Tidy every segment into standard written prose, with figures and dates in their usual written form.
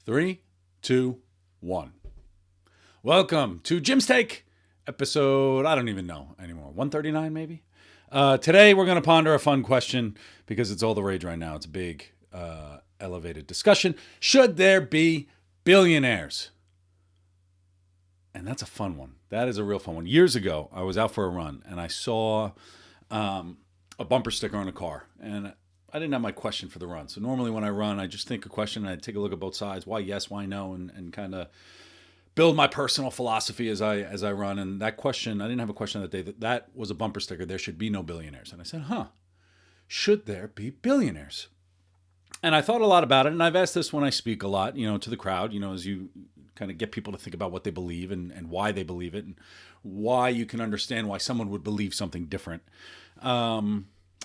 Three, two, one. Welcome to Jim's Take, episode, I don't even know anymore, 139 maybe? Today we're going to ponder a fun question because it's all the rage right now. It's a big, elevated discussion. Should there be billionaires? And that's a fun one. That is a real fun one. Years ago, I was out for a run and I saw a bumper sticker on a car. And I didn't have my question for the run. So normally when I run, I just think a question and I take a look at both sides. Why yes, why no, and kind of build my personal philosophy as I run. And that question, I didn't have a question that day. That was a bumper sticker. There should be no billionaires. And I said, should there be billionaires? And I thought a lot about it. And I've asked this when I speak a lot, to the crowd, as you kind of get people to think about what they believe and why they believe it and why you can understand why someone would believe something different.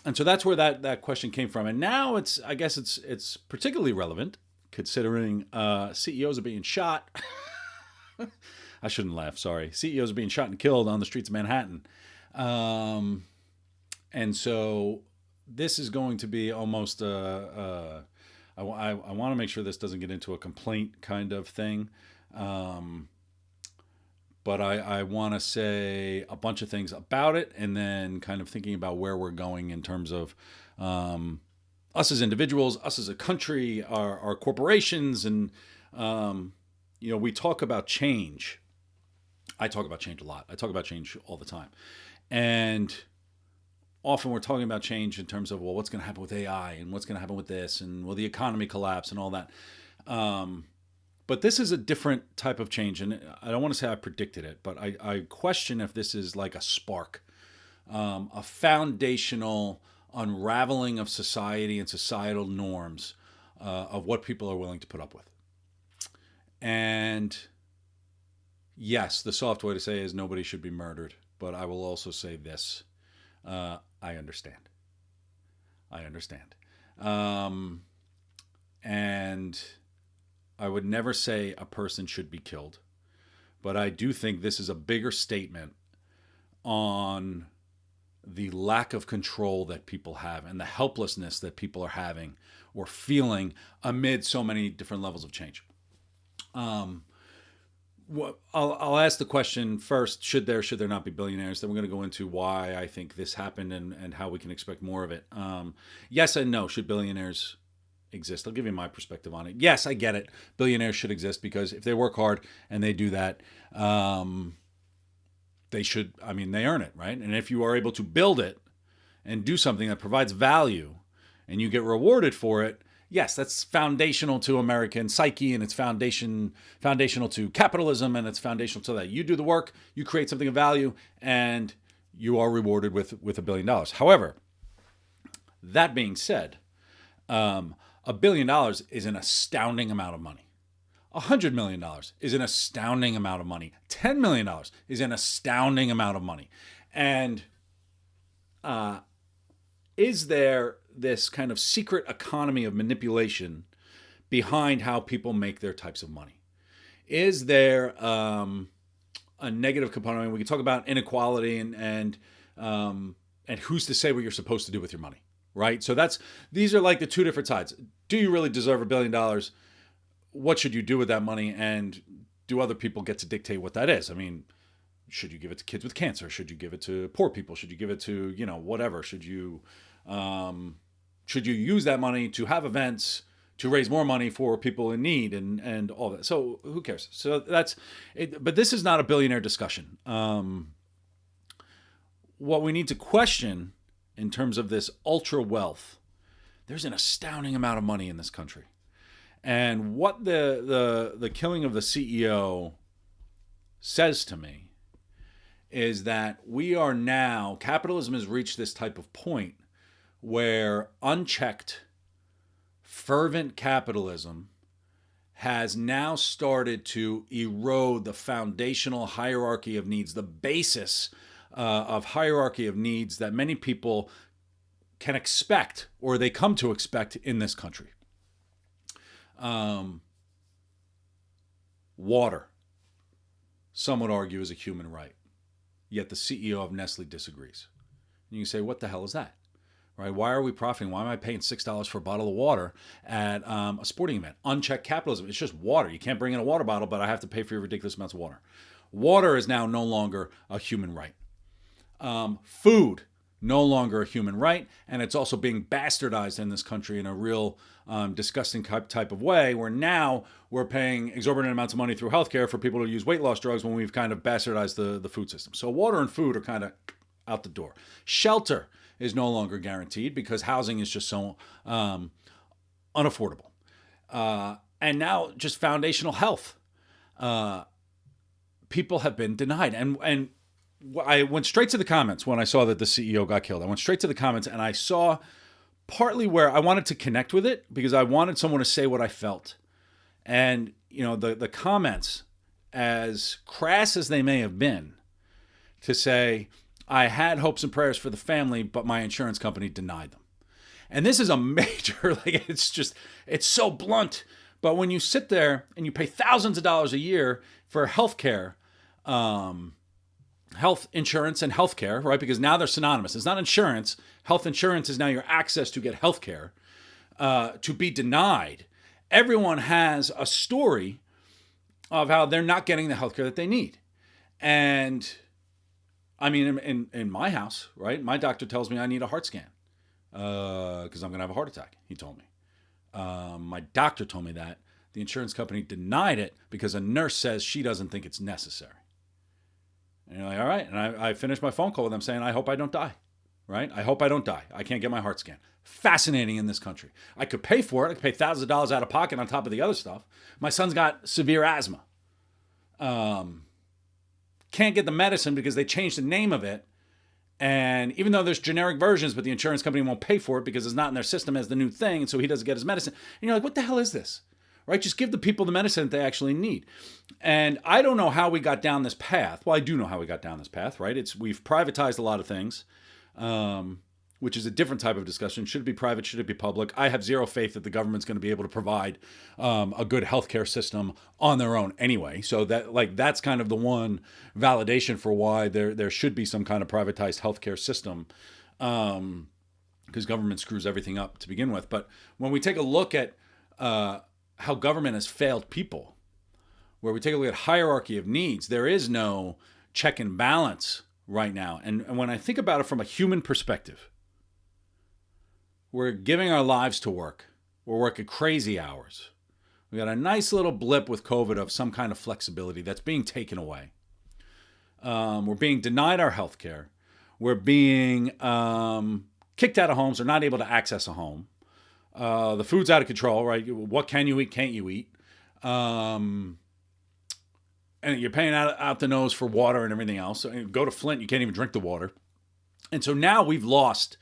And so that's where that question came from. And now I guess it's particularly relevant considering CEOs are being shot. I shouldn't laugh, sorry. CEOs are being shot and killed on the streets of Manhattan. And so this is going to be almost I want to make sure this doesn't get into a complaint kind of thing. But I want to say a bunch of things about it and then kind of thinking about where we're going in terms of us as individuals, us as a country, our corporations. And, we talk about change. I talk about change a lot. I talk about change all the time. And often we're talking about change in terms of, well, what's going to happen with AI and what's going to happen with this and will the economy collapse and all that. But this is a different type of change, and I don't want to say I predicted it, but I question if this is like a spark, a foundational unraveling of society and societal norms of what people are willing to put up with. And yes, the soft way to say is nobody should be murdered, but I will also say this. I understand. And I would never say a person should be killed, but I do think this is a bigger statement on the lack of control that people have and the helplessness that people are having or feeling amid so many different levels of change. I'll ask the question first, should there not be billionaires? Then we're going to go into why I think this happened and how we can expect more of it. Yes and no, should billionaires exist? I'll give you my perspective on it. Yes, I get it. Billionaires should exist because if they work hard and they do that, they should, they earn it, right? And if you are able to build it and do something that provides value and you get rewarded for it, yes, that's foundational to American psyche and it's foundational to capitalism and it's foundational to that. You do the work, you create something of value, and you are rewarded with $1 billion. However, that being said, $1 billion is an astounding amount of money. $100 million is an astounding amount of money. $10 million is an astounding amount of money. And is there this kind of secret economy of manipulation behind how people make their types of money? Is there a negative component? I mean, we can talk about inequality and who's to say what you're supposed to do with your money, right? So these are like the two different sides. Do you really deserve $1 billion? What should you do with that money? And do other people get to dictate what that is? I mean, should you give it to kids with cancer? Should you give it to poor people? Should you give it to, whatever? Should you use that money to have events to raise more money for people in need and all that? So who cares? So that's it. But this is not a billionaire discussion. What we need to question in terms of this ultra wealth, there's an astounding amount of money in this country. And what the killing of the CEO says to me is that capitalism has reached this type of point where unchecked, fervent capitalism has now started to erode the foundational hierarchy of needs, the basis of hierarchy of needs that many people can expect or they come to expect in this country. Water, some would argue, is a human right. Yet the CEO of Nestle disagrees. And you say, what the hell is that? right? Why are we profiting? Why am I paying $6 for a bottle of water at a sporting event? Unchecked capitalism. It's just water. You can't bring in a water bottle, but I have to pay for your ridiculous amounts of water. Water is now no longer a human right. Food, no longer a human right, and it's also being bastardized in this country in a real disgusting type of way, where now we're paying exorbitant amounts of money through healthcare for people to use weight loss drugs when we've kind of bastardized the food system. So water and food are kind of out the door. Shelter is no longer guaranteed because housing is just so unaffordable. And now just foundational health. People have been denied. And I went straight to the comments when I saw that the CEO got killed. I went straight to the comments and I saw partly where I wanted to connect with it because I wanted someone to say what I felt. And, the comments, as crass as they may have been, to say, I had hopes and prayers for the family, but my insurance company denied them. And this is a major, it's so blunt. But when you sit there and you pay thousands of dollars a year for healthcare, health insurance and healthcare, right? Because now they're synonymous. It's not insurance. Health insurance is now your access to get healthcare, to be denied. Everyone has a story of how they're not getting the healthcare that they need. And I mean, in my house, right? My doctor tells me I need a heart scan because I'm going to have a heart attack. He told me. My doctor told me that. The insurance company denied it because a nurse says she doesn't think it's necessary. And you're like, all right. And I finished my phone call with them saying, I hope I don't die, right? I hope I don't die. I can't get my heart scan. Fascinating in this country. I could pay for it. I could pay thousands of dollars out of pocket on top of the other stuff. My son's got severe asthma. Can't get the medicine because they changed the name of it. And even though there's generic versions, but the insurance company won't pay for it because it's not in their system as the new thing. And so he doesn't get his medicine. And you're like, what the hell is this? Right? Just give the people the medicine that they actually need. And I don't know how we got down this path. Well, I do know how we got down this path, right? We've privatized a lot of things, which is a different type of discussion. Should it be private? Should it be public? I have zero faith that the government's going to be able to provide a good healthcare system on their own anyway. So that's kind of the one validation for why there should be some kind of privatized healthcare system, because government screws everything up to begin with. But when we take a look at how government has failed people, where we take a look at hierarchy of needs, there is no check and balance right now. And when I think about it from a human perspective, we're giving our lives to work. We're working crazy hours. We got a nice little blip with COVID of some kind of flexibility that's being taken away. We're being denied our health care. We're being kicked out of homes or not able to access a home. The food's out of control, right? What can you eat? Can't you eat? And you're paying out the nose for water and everything else. So go to Flint, you can't even drink the water. And so now we've lost,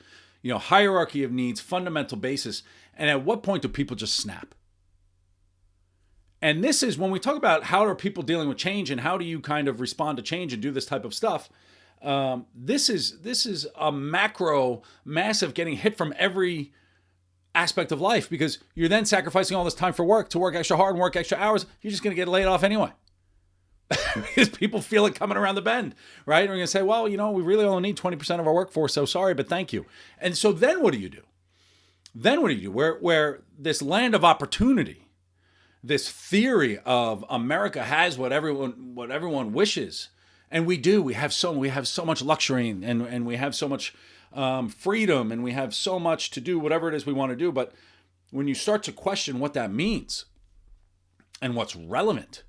hierarchy of needs, fundamental basis. And at what point do people just snap? And this is when we talk about how are people dealing with change and how do you kind of respond to change and do this type of stuff. This is a massive getting hit from every aspect of life, because you're then sacrificing all this time for work to work extra hard and work extra hours. You're just going to get laid off anyway. Because people feel it coming around the bend, right? And we're going to say, well, we really only need 20% of our workforce, so sorry, but thank you. And so then what do you do? Where this land of opportunity, this theory of America has what everyone wishes, and we do. We have so much luxury, and we have so much freedom, and we have so much to do whatever it is we want to do. But when you start to question what that means and what's relevant,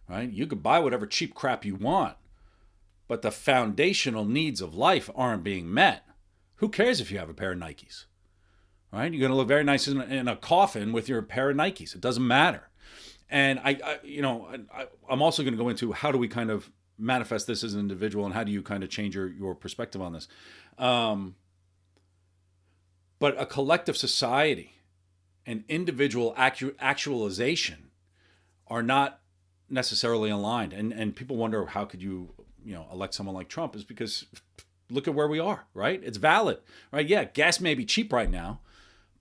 right? You could buy whatever cheap crap you want, but the foundational needs of life aren't being met. Who cares if you have a pair of Nikes, right? You're going to look very nice in a coffin with your pair of Nikes. It doesn't matter. And I'm also going to go into how do we kind of manifest this as an individual, and how do you kind of change your perspective on this. But a collective society and individual actualization are not necessarily aligned. And people wonder, how could you elect someone like Trump? Is because look at where we are, right? It's valid, right? Yeah, gas may be cheap right now,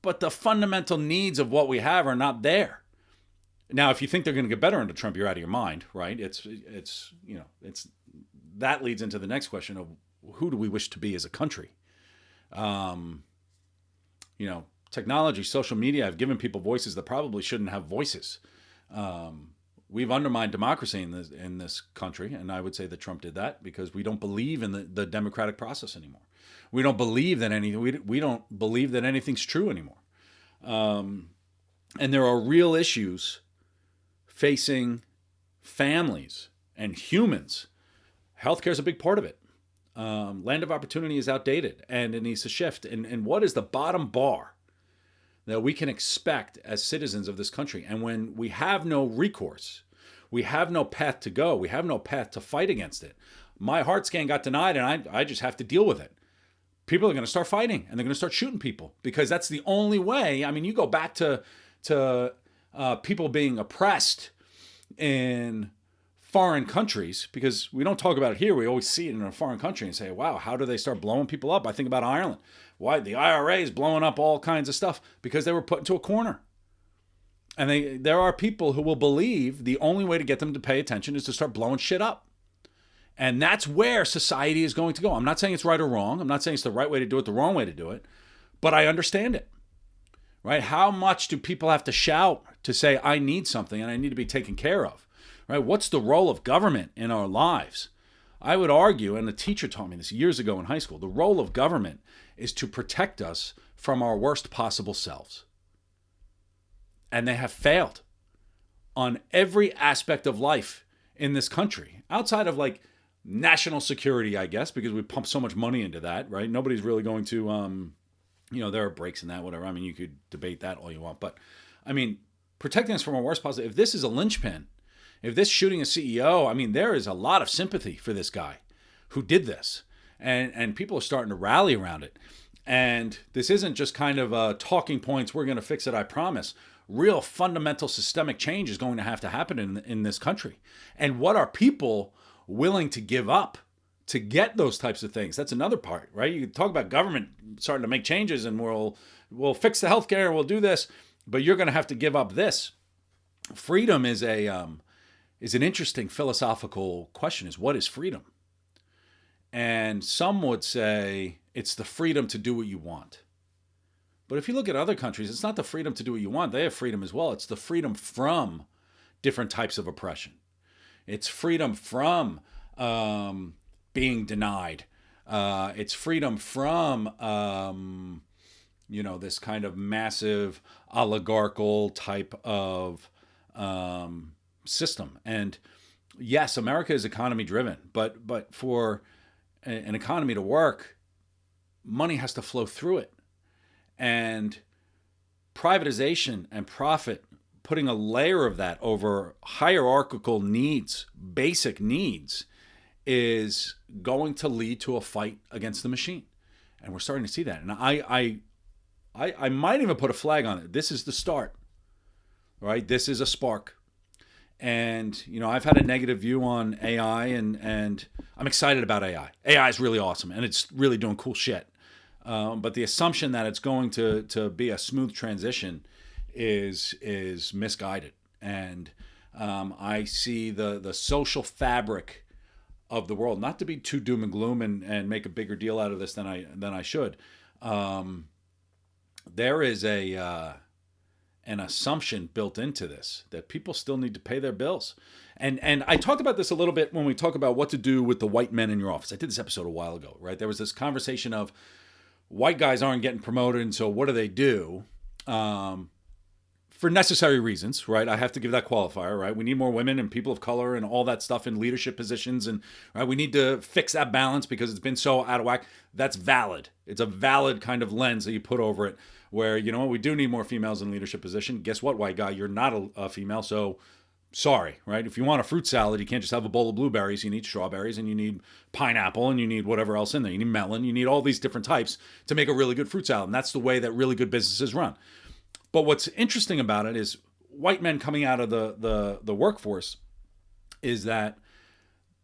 but the fundamental needs of what we have are not there. Now, if you think they're going to get better under Trump, you're out of your mind, right? It's that leads into the next question of who do we wish to be as a country? Technology, social media have given people voices that probably shouldn't have voices. We've undermined democracy in this country, and I would say that Trump did that because we don't believe in the democratic process anymore. We don't believe that we don't believe that anything's true anymore. And there are real issues facing families and humans. Healthcare is a big part of it. Land of opportunity is outdated, and it needs to shift. And what is the bottom bar that we can expect as citizens of this country? And when we have no recourse, we have no path to go, we have no path to fight against it. My heart scan got denied, and I just have to deal with it. People are going to start fighting, and they're going to start shooting people because that's the only way. I mean, you go back to people being oppressed in foreign countries, because we don't talk about it here. We always see it in a foreign country and say, wow, how do they start blowing people up? I think about Ireland. Why the IRA is blowing up all kinds of stuff? Because they were put into a corner. And there are people who will believe the only way to get them to pay attention is to start blowing shit up. And that's where society is going to go. I'm not saying it's right or wrong. I'm not saying it's the right way to do it, the wrong way to do it. But I understand it. Right? How much do people have to shout to say, I need something and I need to be taken care of? Right? What's the role of government in our lives? I would argue, and a teacher taught me this years ago in high school, the role of government is to protect us from our worst possible selves. And they have failed on every aspect of life in this country, outside of like national security, I guess, because we pump so much money into that, right? Nobody's really going to, there are breaks in that, whatever. I mean, you could debate that all you want, but I mean, protecting us from our worst possible, if this is a linchpin, if this shooting a CEO, I mean, there is a lot of sympathy for this guy who did this, and people are starting to rally around it. And this isn't just kind of talking points, we're going to fix it, I promise. Real fundamental systemic change is going to have to happen in this country. And what are people willing to give up to get those types of things? That's another part, right? You talk about government starting to make changes and we'll fix the healthcare, we'll do this, but you're going to have to give up this. Freedom is an interesting philosophical question, is what is freedom? And some would say it's the freedom to do what you want. But if you look at other countries, it's not the freedom to do what you want. They have freedom as well. It's the freedom from different types of oppression. It's freedom from being denied. It's freedom from, this kind of massive oligarchical type of system. And yes, America is economy driven, but for an economy to work, money has to flow through it. And privatization and profit, putting a layer of that over hierarchical needs, basic needs, is going to lead to a fight against the machine. And we're starting to see that. And I might even put a flag on it. This is the start, right? This is a spark. And, I've had a negative view on AI, and I'm excited about AI. AI is really awesome, and it's really doing cool shit. But the assumption that it's going to be a smooth transition is misguided. And I see the social fabric of the world, not to be too doom and gloom and make a bigger deal out of this than I should. There is an assumption built into this that people still need to pay their bills. And I talked about this a little bit when we talk about what to do with the white men in your office. I did this episode a while ago, right? There was this conversation of white guys aren't getting promoted, and so what do they do? For necessary reasons, right? I have to give that qualifier, right? We need more women and people of color and all that stuff in leadership positions, and right, we need to fix that balance because it's been so out of whack. That's valid. It's a valid kind of lens that you put over it, where, we do need more females in leadership position. Guess what, white guy? You're not a female, so sorry, right? If you want a fruit salad, you can't just have a bowl of blueberries. You need strawberries, and you need pineapple, and you need whatever else in there. You need melon. You need all these different types to make a really good fruit salad. And that's the way that really good businesses run. But what's interesting about it is white men coming out of the workforce is that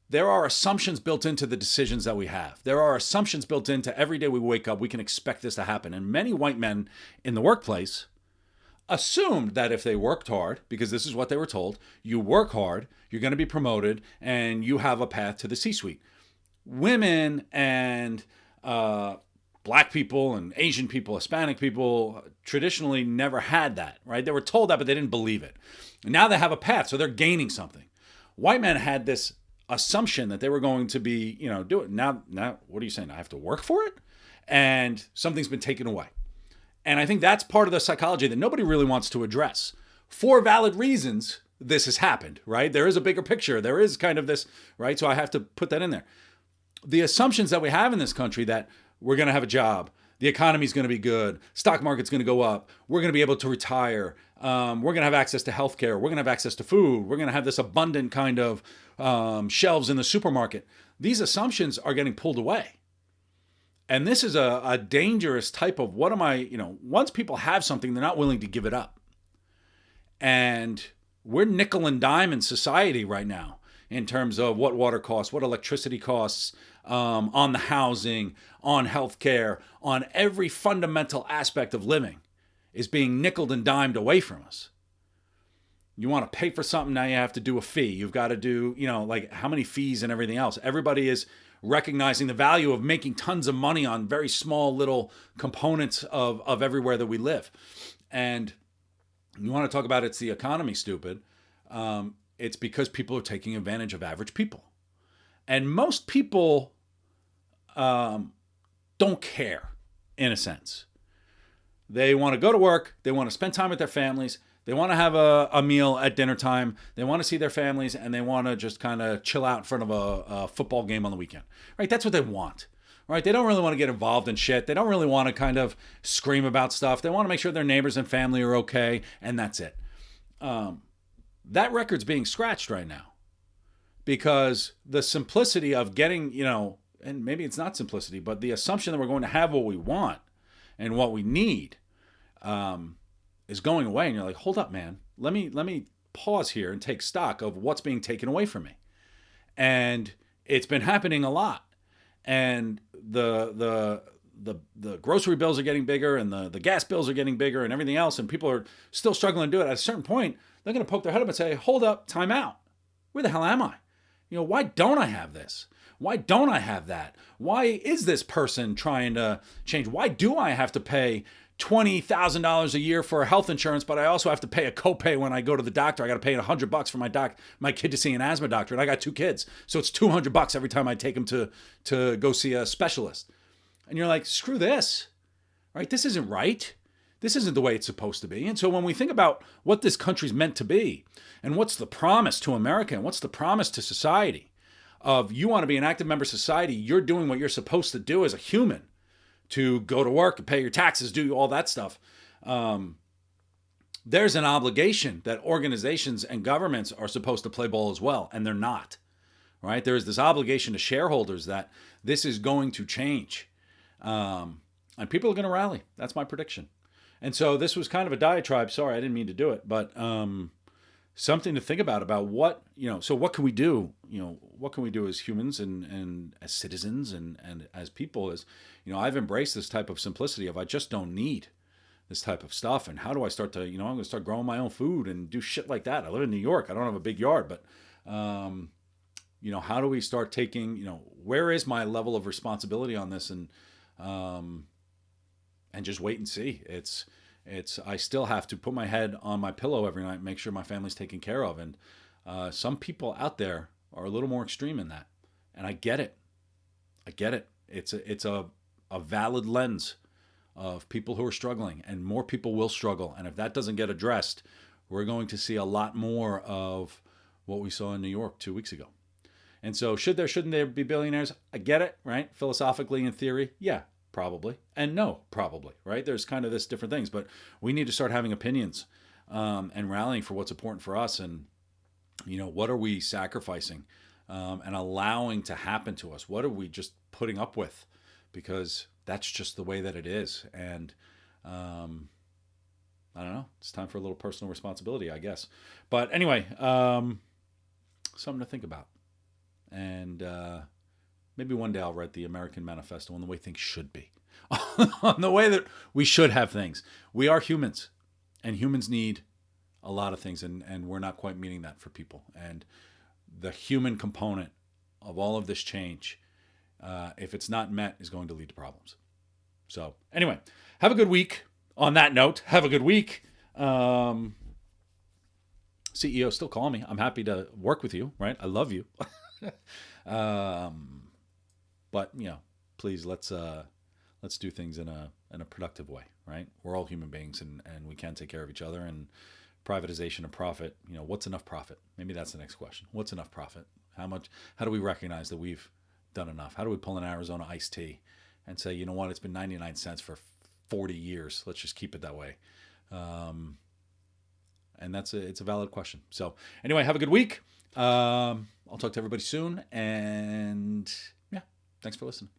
there are assumptions built into the decisions that we have. There are assumptions built into every day we wake up, we can expect this to happen. And many white men in the workplace assumed that if they worked hard, because this is what they were told, you work hard, you're going to be promoted, and you have a path to the C-suite. Women and Black people and Asian people, Hispanic people traditionally never had that, right? They were told that, but they didn't believe it. And now they have a path, so they're gaining something. White men had this assumption that they were going to be, do it. Now, what are you saying? I have to work for it? And something's been taken away. And I think that's part of the psychology that nobody really wants to address. For valid reasons, this has happened, right? There is a bigger picture. There is kind of this, right? So I have to put that in there. The assumptions that we have in this country that we're going to have a job, the economy's going to be good, stock market's going to go up, we're going to be able to retire, we're going to have access to healthcare, we're going to have access to food, we're going to have this abundant kind of shelves in the supermarket. These assumptions are getting pulled away. And this is a dangerous type of once people have something, they're not willing to give it up. And we're nickel and dime in society right now in terms of what water costs, what electricity costs, on the housing, on healthcare, on every fundamental aspect of living is being nickeled and dimed away from us. You want to pay for something, now you have to do a fee. You've got to do, like how many fees and everything else. Everybody is recognizing the value of making tons of money on very small little components of everywhere that we live. And you want to talk about it's the economy, stupid. It's because people are taking advantage of average people. And most people don't care, in a sense. They want to go to work. They want to spend time with their families. They want to have a meal at dinner time. They want to see their families, and they want to just kind of chill out in front of a football game on the weekend. Right? That's what they want. Right? They don't really want to get involved in shit. They don't really want to kind of scream about stuff. They want to make sure their neighbors and family are okay, and that's it. That record's being scratched right now because the simplicity of getting, and maybe it's not simplicity, but the assumption that we're going to have what we want and what we need is going away. And you're like, hold up, man. Let me pause here and take stock of what's being taken away from me. And it's been happening a lot. And the grocery bills are getting bigger and the gas bills are getting bigger and everything else. And people are still struggling to do it. At a certain point, they're going to poke their head up and say, hold up, time out. Where the hell am I? Why don't I have this? Why don't I have that? Why is this person trying to change? Why do I have to pay $20,000 a year for health insurance, but I also have to pay a copay when I go to the doctor? I got to pay $100 for my kid to see an asthma doctor, and I got 2 kids, so it's $200 every time I take them to go see a specialist. And you're like, screw this, right? This isn't right. This isn't the way it's supposed to be. And so when we think about what this country's meant to be, and what's the promise to America, and what's the promise to society of you want to be an active member of society, you're doing what you're supposed to do as a human, to go to work and pay your taxes, do all that stuff. There's an obligation that organizations and governments are supposed to play ball as well, and they're not, right? There is this obligation to shareholders that this is going to change. And people are going to rally. That's my prediction. And so this was kind of a diatribe. Sorry, I didn't mean to do it, but something to think about what, so what can we do? What can we do as humans and as citizens and as people is, I've embraced this type of simplicity of I just don't need this type of stuff. And how do I start to, I'm going to start growing my own food and do shit like that. I live in New York. I don't have a big yard, but, how do we start taking, where is my level of responsibility on this? And just wait and see. I still have to put my head on my pillow every night and make sure my family's taken care of. And some people out there are a little more extreme in that. And I get it. It's a valid lens of people who are struggling, and more people will struggle. And if that doesn't get addressed, we're going to see a lot more of what we saw in New York 2 weeks ago. And so shouldn't there be billionaires? I get it, right? Philosophically, in theory, yeah. Probably. And no, probably, right? There's kind of this different things, but we need to start having opinions and rallying for what's important for us. And, what are we sacrificing and allowing to happen to us? What are we just putting up with? Because that's just the way that it is. And I don't know. It's time for a little personal responsibility, I guess. But anyway, something to think about. And maybe one day I'll write the American Manifesto on the way things should be, on the way that we should have things. We are humans, and humans need a lot of things, and we're not quite meeting that for people. And the human component of all of this change, if it's not met, is going to lead to problems. So anyway, have a good week. On that note, have a good week. CEO still calling me. I'm happy to work with you, right? I love you. But please let's do things in a productive way, right? We're all human beings, and we can take care of each other. And privatization and profit, what's enough profit? Maybe that's the next question. What's enough profit? How do we recognize that we've done enough? How do we pull an Arizona iced tea and say, you know what, it's been 99 cents for 40 years. Let's just keep it that way. And it's a valid question. So anyway, have a good week. I'll talk to everybody soon. And yeah, thanks for listening.